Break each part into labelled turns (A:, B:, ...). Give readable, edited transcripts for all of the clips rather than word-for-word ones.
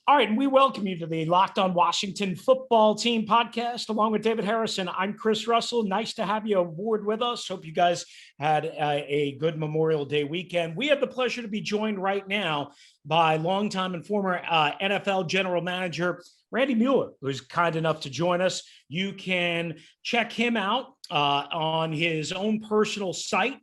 A: All right, and we welcome you to the Locked On Washington Football Team podcast, along with David Harrison. I'm Chris Russell. Nice to have you aboard with us. Hope you guys had a good Memorial Day weekend. We have the pleasure to be joined right now by longtime and former NFL General Manager Randy Mueller, who's kind enough to join us. You can check him out on his own personal site,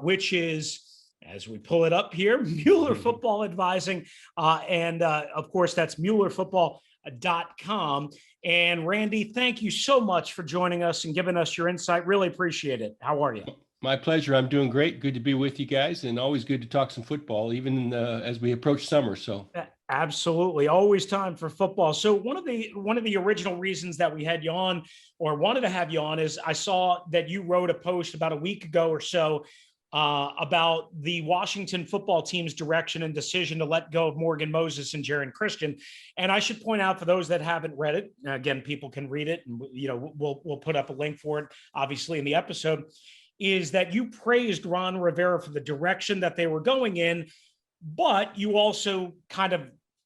A: which is, as we pull it up here, Mueller Football Advising. And of course, that's MuellerFootball.com. And Randy, thank you so much for joining us and giving us your insight. Really appreciate it. How are you?
B: My pleasure. I'm doing great. Good to be with you guys, and always good to talk some football, even as we approach summer. So
A: absolutely, always time for football. So one of the original reasons that we had you on, or wanted to have you on, is I saw that you wrote a post about a week ago or so about the Washington football team's direction and decision to let go of Morgan Moses and Jaron Christian. And I should point out, for those that haven't read it, again, people can read it, and we'll put up a link for it, obviously, in the episode, is that you praised Ron Rivera for the direction that they were going in, but you also kind of,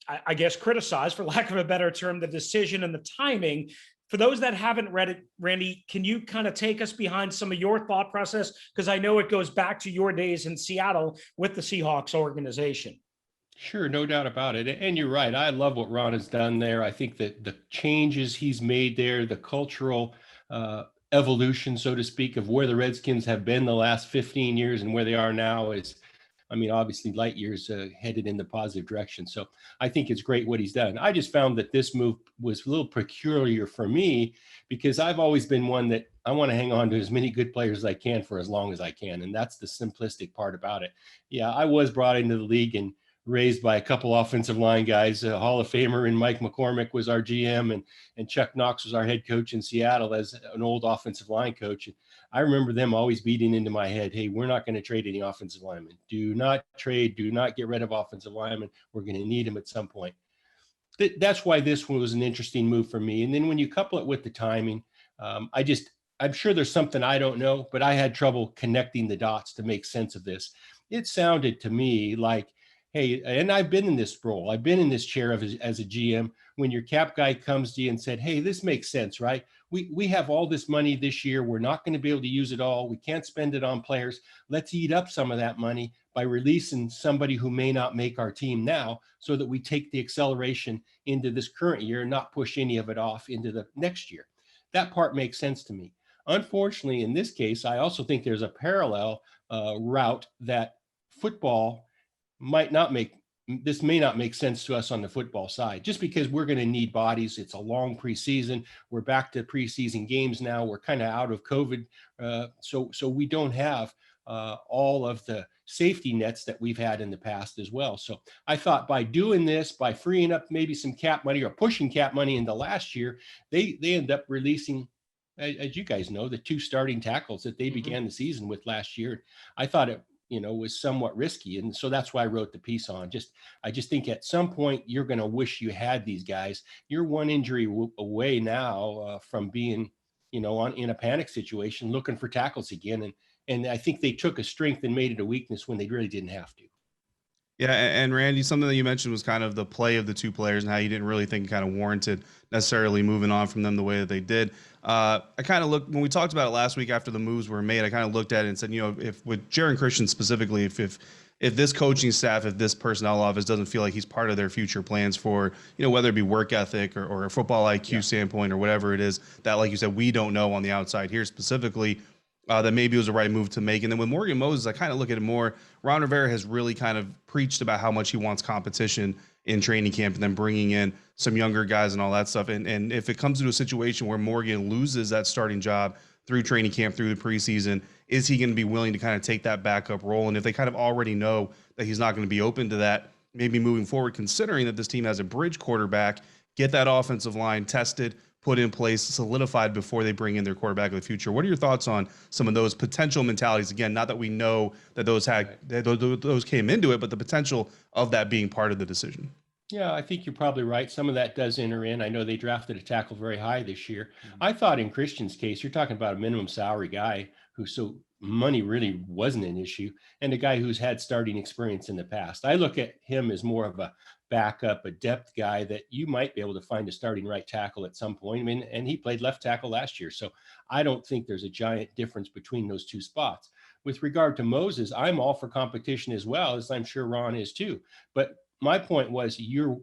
A: I guess, criticized, for lack of a better term, the decision and the timing. For those that haven't read it, Randy, can you kind of take us behind some of your thought process? Because I know it goes back to your days in Seattle with the Seahawks organization.
B: Sure, no doubt about it. And you're right. I love what Ron has done there. I think that the changes he's made there, the cultural evolution, so to speak, of where the Redskins have been the last 15 years and where they are now is, obviously light years headed in the positive direction. So I think it's great what he's done. I just found that this move was a little peculiar for me, because I've always been one that I want to hang on to as many good players as I can for as long as I can. And that's the simplistic part about it. Yeah, I was brought into the league and raised by a couple offensive line guys. A Hall of Famer and Mike McCormick was our GM, and Chuck Knox was our head coach in Seattle as an old offensive line coach. And I remember them always beating into my head, hey, we're not going to trade any offensive linemen. Do not trade. Do not get rid of offensive linemen. We're going to need them at some point. That's why this one was an interesting move for me. And then when you couple it with the timing, I'm sure there's something I don't know, but I had trouble connecting the dots to make sense of this. It sounded to me like, hey, and I've been in this role. I've been in this chair as a GM, when your cap guy comes to you and said, hey, this makes sense, right? We have all this money this year. We're not going to be able to use it all. We can't spend it on players. Let's eat up some of that money by releasing somebody who may not make our team now, so that we take the acceleration into this current year and not push any of it off into the next year. That part makes sense to me. Unfortunately, in this case, I also think there's a parallel route that football may not make sense to us on the football side, just because we're going to need bodies. It's a long preseason. We're back to preseason games now. We're kind of out of COVID. So we don't have all of the safety nets that we've had in the past as well. So I thought by doing this, by freeing up maybe some cap money or pushing cap money into last year, they end up releasing, as you guys know, the two starting tackles that they began the season with last year. I thought it was somewhat risky. And so that's why I wrote the piece on. I just think at some point you're going to wish you had these guys. You're one injury away now from being, in a panic situation, looking for tackles again. And I think they took a strength and made it a weakness when they really didn't have to.
C: Yeah, and Randy, something that you mentioned was kind of the play of the two players and how you didn't really think it kind of warranted necessarily moving on from them the way that they did. I kind of looked, when we talked about it last week after the moves were made, I kind of looked at it and said, if with Jaron Christian specifically, if this coaching staff, if this personnel office doesn't feel like he's part of their future plans for, whether it be work ethic or a football IQ standpoint or whatever it is that, like you said, we don't know on the outside here specifically, that maybe it was the right move to make. And then with Morgan Moses, I kind of look at it more. Ron Rivera has really kind of preached about how much he wants competition in training camp and then bringing in some younger guys and all that stuff. And if it comes to a situation where Morgan loses that starting job through training camp, through the preseason, is he going to be willing to kind of take that backup role? And if they kind of already know that he's not going to be open to that, maybe moving forward, considering that this team has a bridge quarterback, get that offensive line tested, put in place, solidified before they bring in their quarterback of the future. What are your thoughts on some of those potential mentalities? Again, not that we know that those came into it, but the potential of that being part of the decision.
B: Yeah, I think you're probably right. Some of that does enter in. I know they drafted a tackle very high this year. I thought in Christian's case, you're talking about a minimum salary guy who's so money really wasn't an issue, and a guy who's had starting experience in the past. I look at him as more of a backup, a depth guy that you might be able to find a starting right tackle at some point. I mean, and he played left tackle last year. So I don't think there's a giant difference between those two spots. With regard to Moses, I'm all for competition as well, as I'm sure Ron is too. But my point was you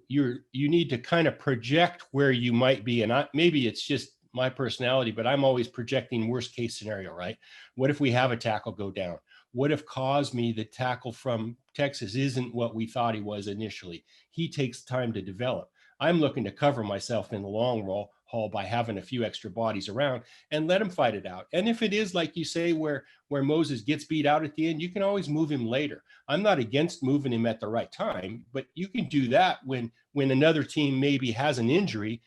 B: need to kind of project where you might be. And maybe it's just my personality, but I'm always projecting worst case scenario, right? What if we have a tackle go down? What if Cosme, the tackle from Texas, isn't what we thought he was initially? He takes time to develop. I'm looking to cover myself in the long haul by having a few extra bodies around and let him fight it out. And if it is, like you say, where Moses gets beat out at the end, you can always move him later. I'm not against moving him at the right time, but you can do that when another team maybe has an injury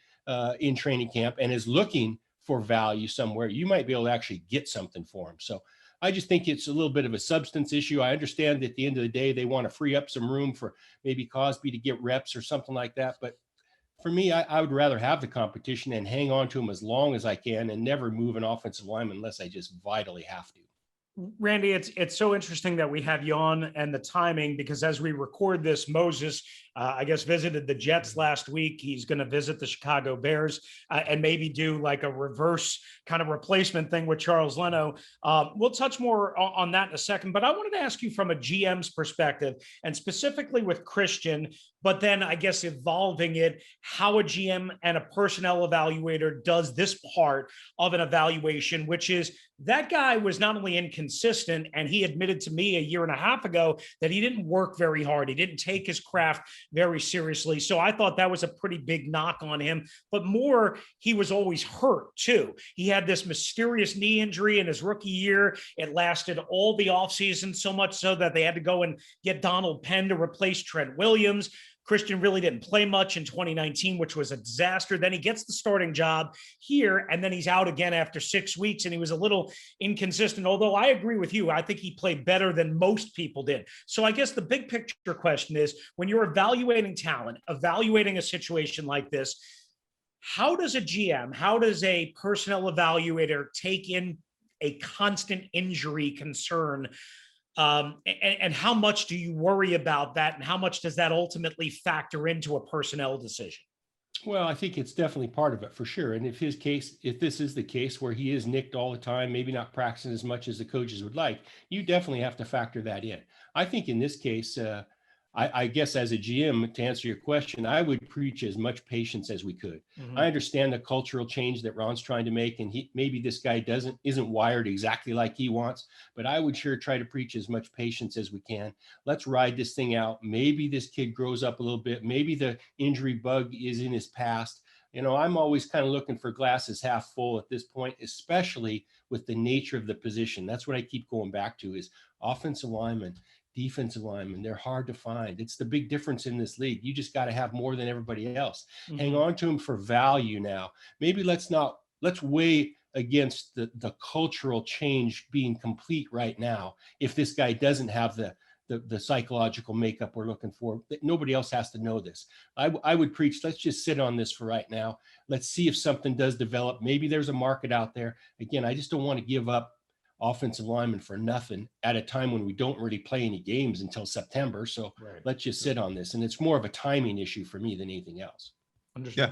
B: in training camp and is looking for value somewhere. You might be able to actually get something for him. So I just think it's a little bit of a substance issue. I understand that at the end of the day, they want to free up some room for maybe Cosby to get reps or something like that. But for me, I would rather have the competition and hang on to him as long as I can and never move an offensive lineman unless I just vitally have to.
A: Randy, it's so interesting that we have you on and the timing, because as we record this, Moses, I guess, visited the Jets last week. He's going to visit the Chicago Bears and maybe do like a reverse kind of replacement thing with Charles Leno. We'll touch more on that in a second, but I wanted to ask you from a GM's perspective, and specifically with Christian, but then I guess evolving it, how a GM and a personnel evaluator does this part of an evaluation, which is that guy was not only inconsistent, and he admitted to me a year and a half ago that he didn't work very hard. He didn't take his craft very seriously. So I thought that was a pretty big knock on him, but more, he was always hurt too. He had this mysterious knee injury in his rookie year. It lasted all the offseason, so much so that they had to go and get Donald Penn to replace Trent Williams. Christian really didn't play much in 2019, which was a disaster. Then he gets the starting job here, and then he's out again after 6 weeks, and he was a little inconsistent. Although I agree with you, I think he played better than most people did. So I guess the big picture question is, when you're evaluating talent, evaluating a situation like this, how does a GM, how does a personnel evaluator take in a constant injury concern? And how much do you worry about that? And how much does that ultimately factor into a personnel decision?
B: Well, I think it's definitely part of it for sure. And if this is the case where he is nicked all the time, maybe not practicing as much as the coaches would like, you definitely have to factor that in. I think in this case, I guess as a GM, to answer your question, I would preach as much patience as we could. Mm-hmm. I understand the cultural change that Ron's trying to make, and maybe this guy isn't wired exactly like he wants, but I would sure try to preach as much patience as we can. Let's ride this thing out. Maybe this kid grows up a little bit. Maybe the injury bug is in his past. You know, I'm always kind of looking for glasses half full at this point, especially with the nature of the position. That's what I keep going back to is offensive linemen, defensive linemen. They're hard to find. It's the big difference in this league. You just got to have more than everybody else. Mm-hmm. Hang on to them for value now. Maybe let's weigh against the cultural change being complete right now. If this guy doesn't have the psychological makeup we're looking for, nobody else has to know this. I would preach, let's just sit on this for right now. Let's see if something does develop. Maybe there's a market out there. Again, I just don't want to give up offensive lineman for nothing at a time when we don't really play any games until September. So Let's just sit on this. And it's more of a timing issue for me than anything else.
C: Understood.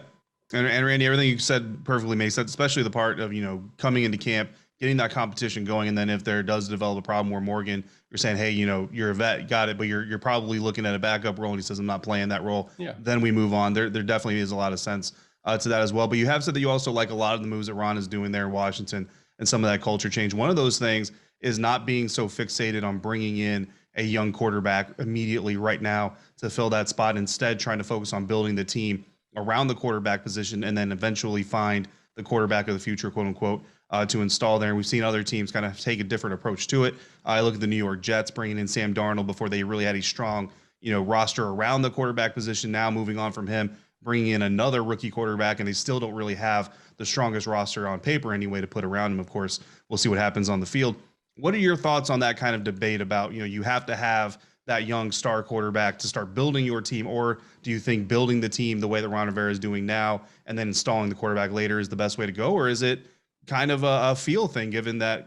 C: Yeah. And Randy, everything you said perfectly makes sense, especially the part of, coming into camp, getting that competition going. And then if there does develop a problem where Morgan, you're saying, hey, you're a vet, got it, but you're probably looking at a backup role and he says, I'm not playing that role. Yeah. Then we move on. There definitely is a lot of sense to that as well. But you have said that you also like a lot of the moves that Ron is doing there in Washington and some of that culture change. One of those things is not being so fixated on bringing in a young quarterback immediately right now to fill that spot. Instead, trying to focus on building the team around the quarterback position and then eventually find the quarterback of the future, quote unquote, to install there. And we've seen other teams kind of take a different approach to it. I look at the New York Jets bringing in Sam Darnold before they really had a strong, roster around the quarterback position. Now moving on from him, bringing in another rookie quarterback, and they still don't really have the strongest roster on paper anyway to put around him. Of course, we'll see what happens on the field. What are your thoughts on that kind of debate about, you have to have that young star quarterback to start building your team, or do you think building the team the way that Ron Rivera is doing now and then installing the quarterback later is the best way to go? Or is it kind of a feel thing, given that,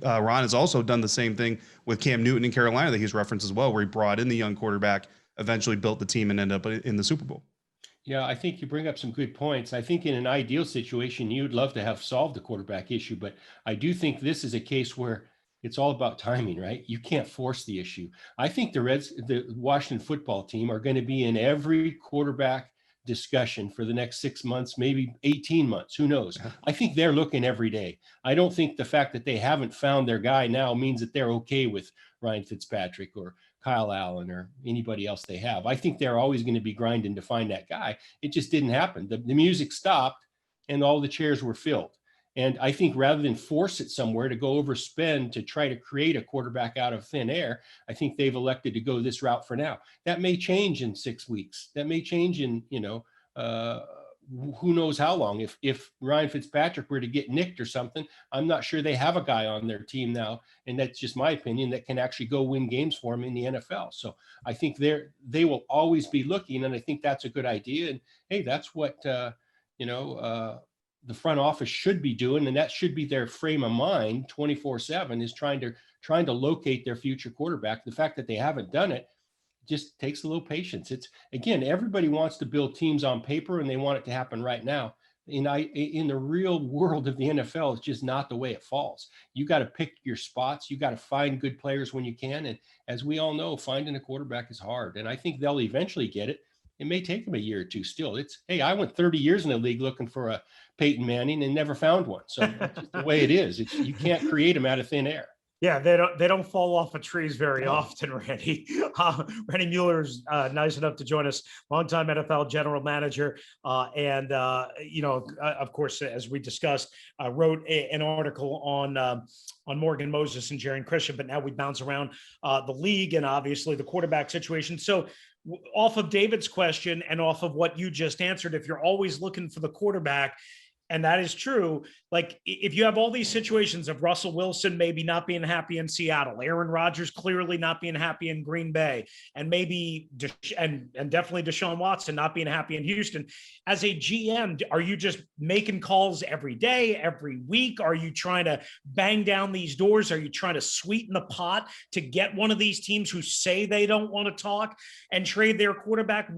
C: Ron has also done the same thing with Cam Newton in Carolina that he's referenced as well, where he brought in the young quarterback, eventually built the team, and ended up in the Super Bowl.
B: Yeah, I think you bring up some good points. I think in an ideal situation, you'd love to have solved the quarterback issue, but I do think this is a case where it's all about timing, right? You can't force the issue. I think the Washington football team are going to be in every quarterback discussion for the next 6 months, maybe 18 months. Who knows? I think they're looking every day. I don't think the fact that they haven't found their guy now means that they're okay with Ryan Fitzpatrick or Kyle Allen or anybody else they have. I think they're always going to be grinding to find that guy. It just didn't happen. The music stopped and all the chairs were filled. And I think rather than force it somewhere to go overspend to try to create a quarterback out of thin air, I think they've elected to go this route for now. That may change in 6 weeks. That may change in, who knows how long. If Ryan Fitzpatrick were to get nicked or something, I'm not sure they have a guy on their team now, and that's just my opinion, that can actually go win games for him in the NFL. So I think they will always be looking, and I think that's a good idea. And hey, that's what the front office should be doing, and that should be their frame of mind 24/7, is trying to locate their future quarterback. The fact that they haven't done it just takes a little patience. It's, again, everybody wants to build teams on paper and they want it to happen right now. In the real world of the NFL, it's just not the way it falls. You got to pick your spots. You got to find good players when you can. And as we all know, finding a quarterback is hard. And I think they'll eventually get it. It may take them a year or two still. Hey, I went 30 years in the league looking for a Peyton Manning and never found one. So that's just the way it is. You can't create them out of thin air.
A: Yeah, they don't fall off of trees very often, Randy. Randy Mueller is nice enough to join us, longtime NFL general manager, and of course, as we discussed, wrote an article on Morgan Moses and Jaron Christian. But now we bounce around the league and obviously the quarterback situation. So, off of David's question and off of what you just answered, if you're always looking for the quarterback, and that is true, like if you have all these situations of Russell Wilson maybe not being happy in Seattle, Aaron Rodgers clearly not being happy in Green Bay, and maybe and definitely Deshaun Watson not being happy in Houston, as a GM, are you just making calls every day, every week? Are you trying to bang down these doors? Are you trying to sweeten the pot to get one of these teams who say they don't want to talk and trade their quarterback?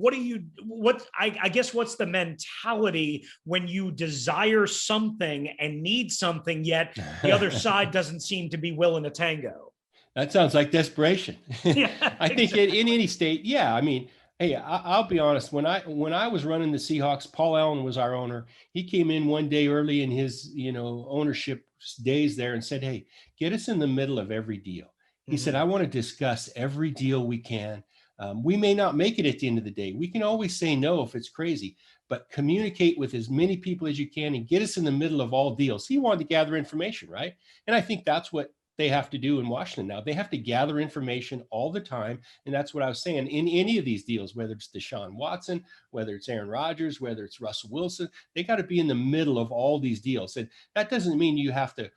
A: I guess what's the mentality when you desire something and need something, yet the other side doesn't seem to be willing to tango?
B: That sounds like desperation.
A: Yeah,
B: I think
A: exactly.
B: in any state, yeah. I mean, hey, I'll be honest. When I was running the Seahawks, Paul Allen was our owner. He came in one day early in his ownership days there and said, "Hey, get us in the middle of every deal." He said, "I want to discuss every deal we can. We may not make it at the end of the day. We can always say no if it's crazy, but communicate with as many people as you can and get us in the middle of all deals." He wanted to gather information, right? And I think that's what they have to do in Washington now. They have to gather information all the time. And that's what I was saying. In any of these deals, whether it's Deshaun Watson, whether it's Aaron Rodgers, whether it's Russell Wilson, they got to be in the middle of all these deals. And that doesn't mean you have to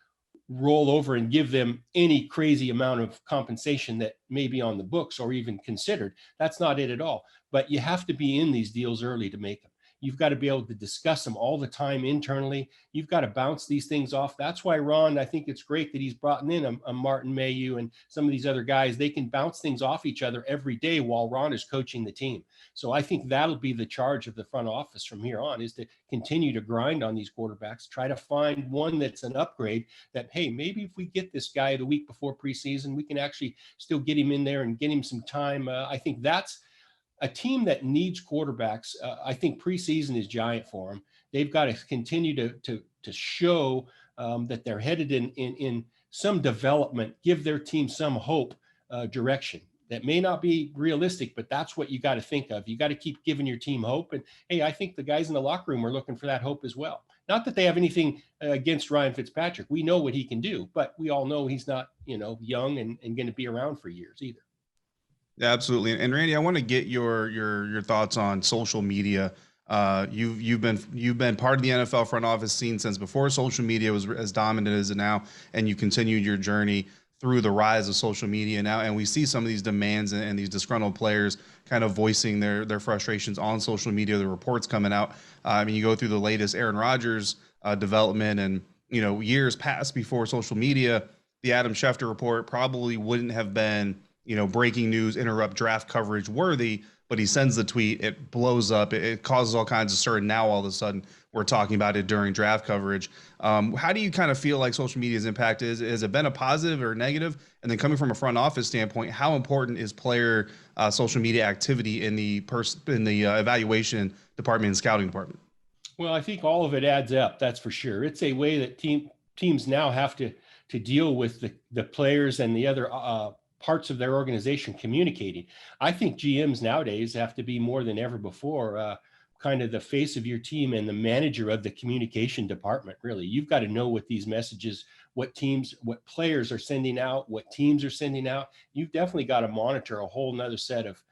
B: roll over and give them any crazy amount of compensation that may be on the books or even considered. That's not it at all. But you have to be in these deals early to make them. You've got to be able to discuss them all the time internally. You've got to bounce these things off. That's why Ron, I think it's great that he's brought in a Martin Mayhew and some of these other guys. They can bounce things off each other every day while Ron is coaching the team. So I think that'll be the charge of the front office from here on, is to continue to grind on these quarterbacks, try to find one that's an upgrade that, hey, maybe if we get this guy the week before preseason, we can actually still get him in there and get him some time. I think that's a team that needs quarterbacks. I think preseason is giant for them. They've got to continue to show that they're headed in some development, give their team some hope, direction. That may not be realistic, but that's what you got to think of. You got to keep giving your team hope. And hey, I think the guys in the locker room are looking for that hope as well. Not that they have anything against Ryan Fitzpatrick. We know what he can do, but we all know he's not, young and going to be around for years either.
C: Yeah, absolutely. And Randy, I want to get your thoughts on social media. You've been part of the NFL front office scene since before social media was as dominant as it now, and you continued your journey through the rise of social media now. And we see some of these demands and these disgruntled players kind of voicing their frustrations on social media. The reports coming out. I mean, you go through the latest Aaron Rodgers development, and years past before social media, the Adam Schefter report probably wouldn't have been, breaking news, interrupt draft coverage worthy, but he sends the tweet, it blows up, it causes all kinds of stir. And now all of a sudden we're talking about it during draft coverage. How do you kind of feel like social media's impact is? Has it been a positive or negative? And then coming from a front office standpoint, how important is player social media activity in the evaluation department and scouting department?
B: Well, I think all of it adds up. That's for sure. It's a way that teams now have to deal with the players and the other parts of their organization communicating. I think GMs nowadays have to be more than ever before kind of the face of your team and the manager of the communication department. Really, you've got to know what these messages, what players are sending out, what teams are sending out. You've definitely got to monitor a whole nother set of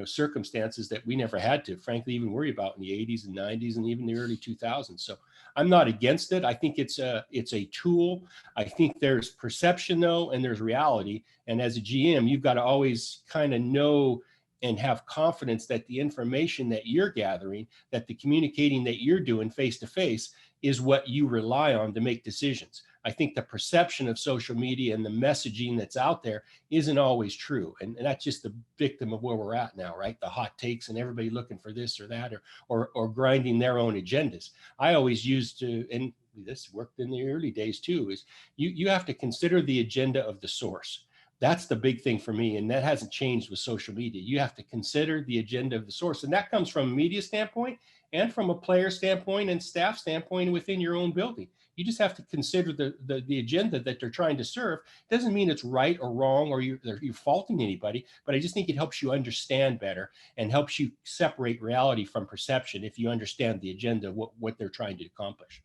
B: circumstances that we never had to, frankly, even worry about in the 80s and 90s and even the early 2000s. So I'm not against it. I think it's a tool. I think there's perception though, and there's reality. And as a GM, you've got to always kind of know and have confidence that the information that you're gathering, that the communicating that you're doing face to face is what you rely on to make decisions. I think the perception of social media and the messaging that's out there isn't always true. And that's just the victim of where we're at now, right? The hot takes and everybody looking for this or that or grinding their own agendas. I always used to, and this worked in the early days too, is you have to consider the agenda of the source. That's the big thing for me. And that hasn't changed with social media. You have to consider the agenda of the source. And that comes from a media standpoint and from a player standpoint and staff standpoint within your own building. You just have to consider the agenda that they're trying to serve. Doesn't mean it's right or wrong or you're faulting anybody, but I just think it helps you understand better and helps you separate reality from perception if you understand the agenda, what they're trying to accomplish.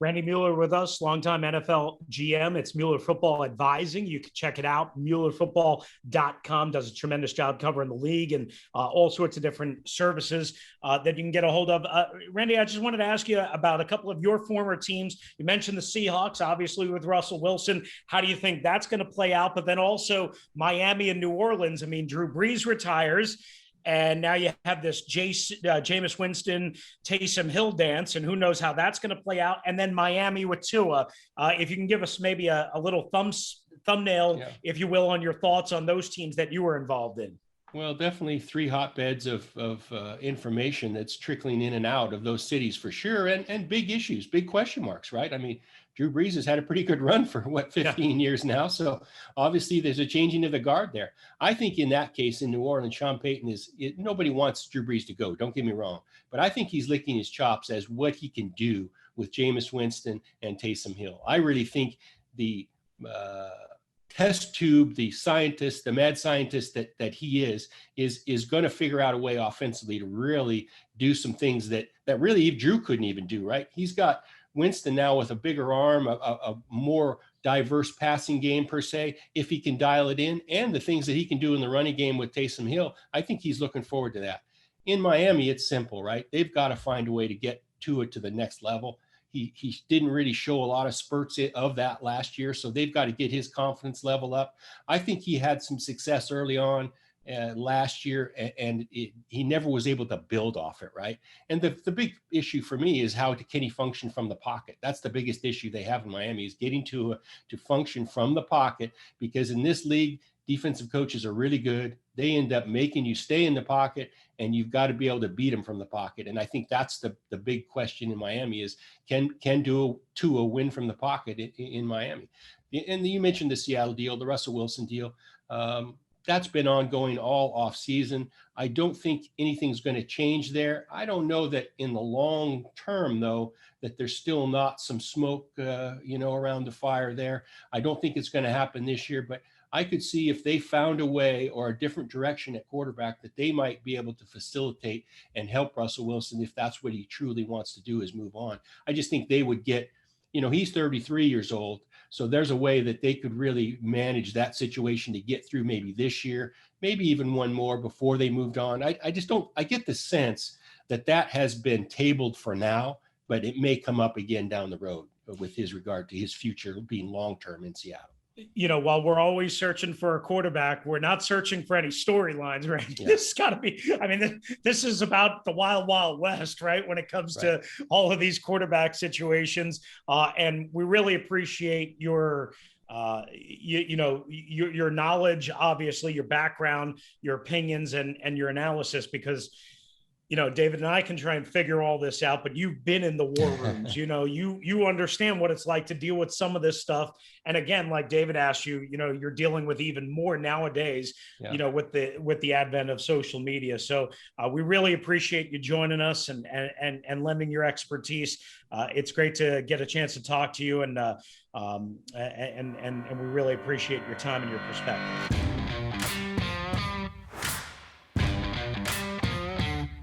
A: Randy Mueller with us, longtime NFL GM. It's Mueller Football Advising. You can check it out. MuellerFootball.com does a tremendous job covering the league and all sorts of different services that you can get a hold of. Randy, I just wanted to ask you about a couple of your former teams. You mentioned the Seahawks, obviously with Russell Wilson. How do you think that's going to play out? But then also Miami and New Orleans. I mean, Drew Brees retires. And now you have this Jameis Winston, Taysom Hill dance, and who knows how that's going to play out. And then Miami with Tua. If you can give us maybe a little thumbnail, if you will, on your thoughts on those teams that you were involved in.
B: Well, definitely three hotbeds of information that's trickling in and out of those cities for sure. And big issues, big question marks, right? I mean, Drew Brees has had a pretty good run for 15 years now. So obviously there's a changing of the guard there. I think in that case in New Orleans, Sean Payton nobody wants Drew Brees to go. Don't get me wrong. But I think he's licking his chops as what he can do with Jameis Winston and Taysom Hill. I really think the test tube, the scientist, the mad scientist that he is going to figure out a way offensively to really do some things that really Drew couldn't even do, right? He's got Winston now with a bigger arm, a more diverse passing game per se, if he can dial it in, and the things that he can do in the running game with Taysom Hill. I think he's looking forward to that. In Miami, it's simple, right? They've got to find a way to get to the next level. He didn't really show a lot of spurts of that last year, so they've got to get his confidence level up. I think he had some success early on last year, and he never was able to build off it, right? And the big issue for me is can he function from the pocket? That's the biggest issue they have in Miami, is getting to function from the pocket, because in this league, defensive coaches are really good. They end up making you stay in the pocket, and you've got to be able to beat them from the pocket. And I think that's the big question in Miami is can Tua win from the pocket in Miami? And you mentioned the Seattle deal, the Russell Wilson deal. That's been ongoing all off season. I don't think anything's going to change there. I don't know that in the long term, though, that there's still not some smoke, around the fire there. I don't think it's going to happen this year, but I could see if they found a way or a different direction at quarterback that they might be able to facilitate and help Russell Wilson if that's what he truly wants to do, is move on. I just think they would get, he's 33 years old. So there's a way that they could really manage that situation to get through maybe this year, maybe even one more before they moved on. I get the sense that has been tabled for now, but it may come up again down the road with his regard to his future being long-term in Seattle.
A: while we're always searching for a quarterback, we're not searching for any storylines, right? Yeah. This has got to be, I mean, this is about the wild, wild west, right? When it comes to all of these quarterback situations. And we really appreciate your, your knowledge, obviously your background, your opinions, and your analysis, because David and I can try and figure all this out, but you've been in the war rooms, you understand what it's like to deal with some of this stuff. And again, like David asked you, you're dealing with even more nowadays, with the advent of social media. So we really appreciate you joining us and lending your expertise. It's great to get a chance to talk to you, and we really appreciate your time and your perspective.